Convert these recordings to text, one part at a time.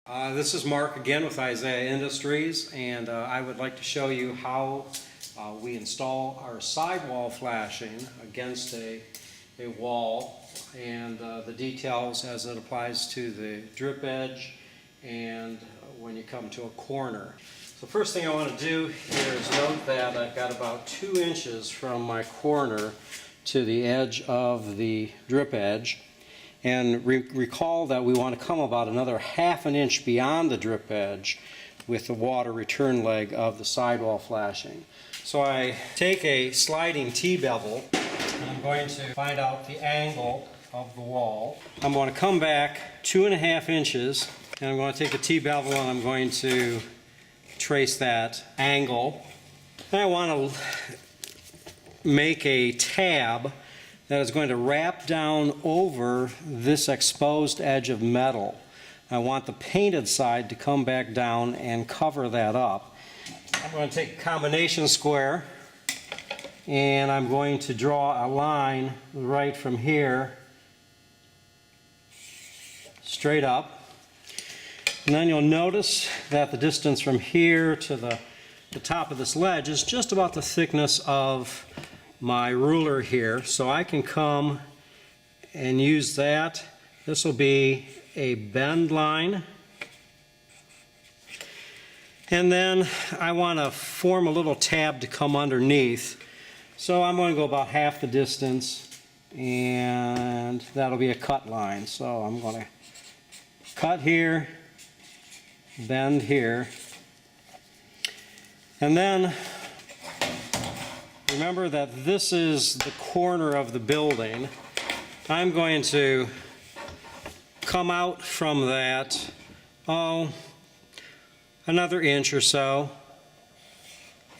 This is Mark again with Isaiah Industries, and I would like to show you how we install our sidewall flashing against a wall, and the details as it applies to the drip edge and when you come to a corner. So first thing I want to do here is note that I've got about 2 inches from my corner to the edge of the drip edge. And recall that we want to come about another 1/2 inch beyond the drip edge with the water return leg of the sidewall flashing. So I take a sliding T-bevel and I'm going to find out the angle of the wall. I'm going to come back 2.5 inches and I'm going to take the T-bevel and I'm going to trace that angle. And I want to make a tab that is going to wrap down over this exposed edge of metal. I want the painted side to come back down and cover that up. I'm going to take a combination square and I'm going to draw a line right from here straight up. And then you'll notice that the distance from here to the top of this ledge is just about the thickness of my ruler here, so I can come and use that. This will be a bend line, and then I want to form a little tab to come underneath, so I'm going to go about half the distance and that'll be a cut line. So I'm going to cut here, bend here, and then remember that this is the corner of the building. I'm going to come out from that, another inch or so,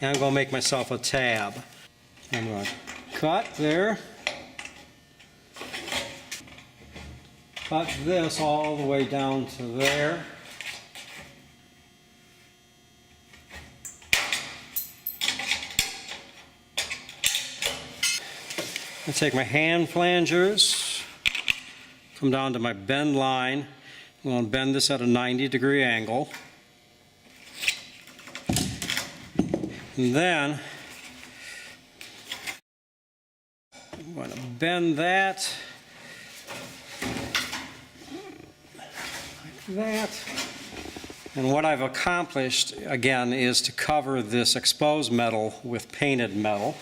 and I'm going to make myself a tab. I'm going to cut there, cut this all the way down to there. I take my hand flangers, come down to my bend line. I'm going to bend this at a 90-degree angle. And then I'm going to bend that like that. And what I've accomplished, again, is to cover this exposed metal with painted metal.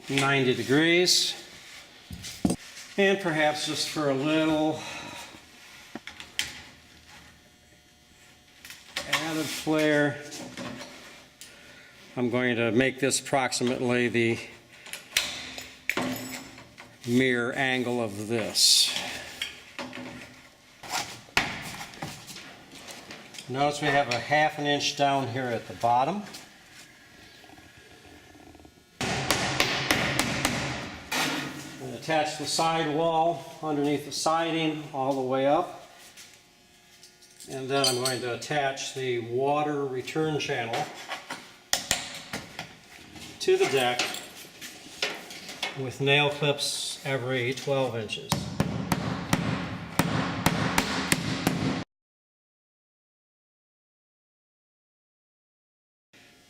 90 degrees, and perhaps just for a little added flair, I'm going to make this approximately the mirror angle of this. Notice we have a 1/2 inch down here at the bottom. Attach the sidewall underneath the siding all the way up, and then I'm going to attach the water return channel to the deck with nail clips every 12 inches.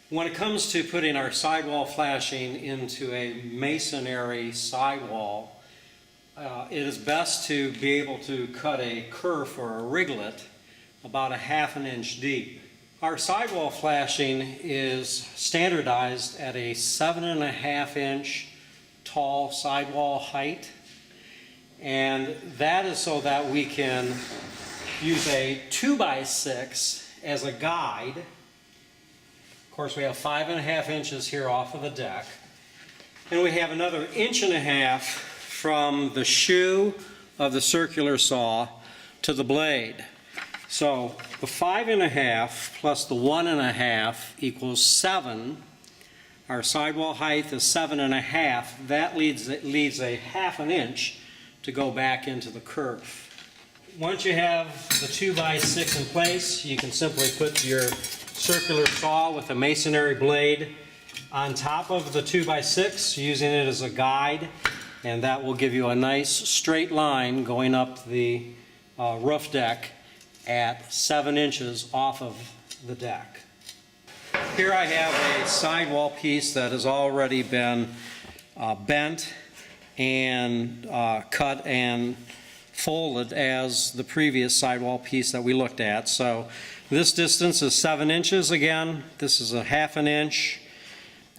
When it comes to putting our sidewall flashing into a masonry sidewall, it is best to be able to cut a kerf or a riglet about a 1/2 inch deep. Our sidewall flashing is standardized at a 7.5 inch tall sidewall height, and that is so that we can use a 2x6 as a guide. Of course, we have 5.5 inches here off of the deck, and we have another 1.5 inches from the shoe of the circular saw to the blade. So the 5.5 plus the 1.5 equals 7. Our sidewall height is 7.5. That leaves a 1/2 inch to go back into the kerf. Once you have the 2x6 in place, you can simply put your circular saw with a masonry blade on top of the 2x6, using it as a guide, and that will give you a nice straight line going up the roof deck at 7 inches off of the deck. Here I have a sidewall piece that has already been bent and cut and folded as the previous sidewall piece that we looked at. So this distance is 7 inches again. This is a 1/2 inch.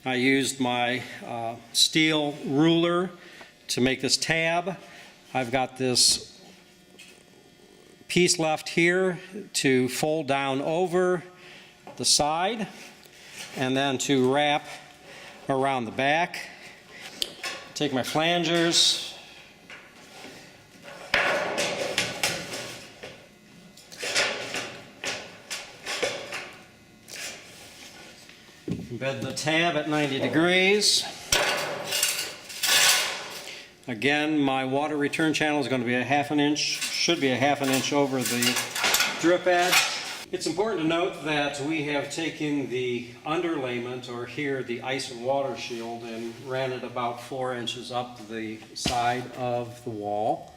I used my steel ruler to make this tab. I've got this piece left here to fold down over the side and then to wrap around the back. Take my flangers, embed the tab at 90 degrees. Again, my water return channel is going to be a 1/2 inch, should be a 1/2 inch over the drip edge. It's important to note that we have taken the underlayment, or here the ice and water shield, and ran it about 4 inches up the side of the wall.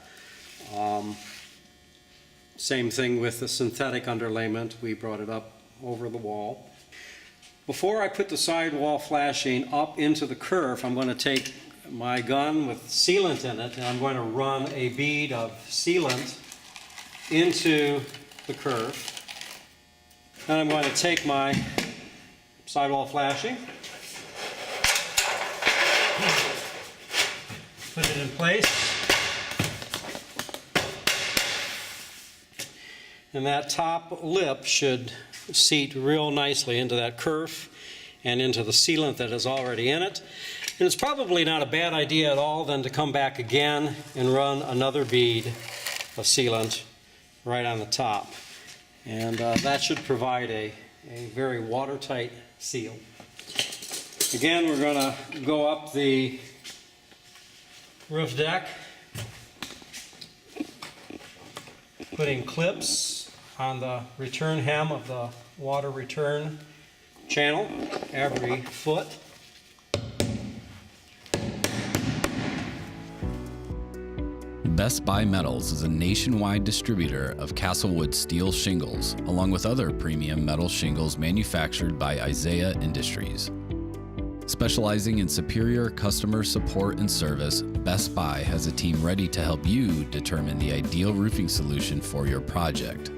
Same thing with the synthetic underlayment, we brought it up over the wall. Before I put the sidewall flashing up into the kerf, I'm going to take my gun with sealant in it, and I'm going to run a bead of sealant into the kerf. Then I'm going to take my sidewall flashing, put it in place, and that top lip should seat real nicely into that kerf and into the sealant that is already in it. And it's probably not a bad idea at all then to come back again and run another bead of sealant right on the top. And that should provide a very watertight seal. Again, we're going to go up the roof deck, putting clips on the return hem of the water return channel every foot. Best Buy Metals is a nationwide distributor of KasselWood steel shingles, along with other premium metal shingles manufactured by Isaiah Industries. Specializing in superior customer support and service, Best Buy has a team ready to help you determine the ideal roofing solution for your project.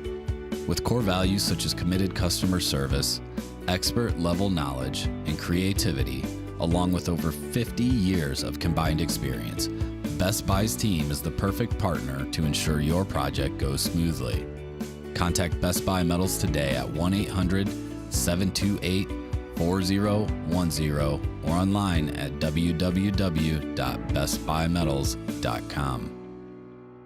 With core values such as committed customer service, expert-level knowledge, and creativity, along with over 50 years of combined experience, Best Buy's team is the perfect partner to ensure your project goes smoothly. Contact Best Buy Metals today at 1-800-728-4010 or online at www.bestbuymetals.com.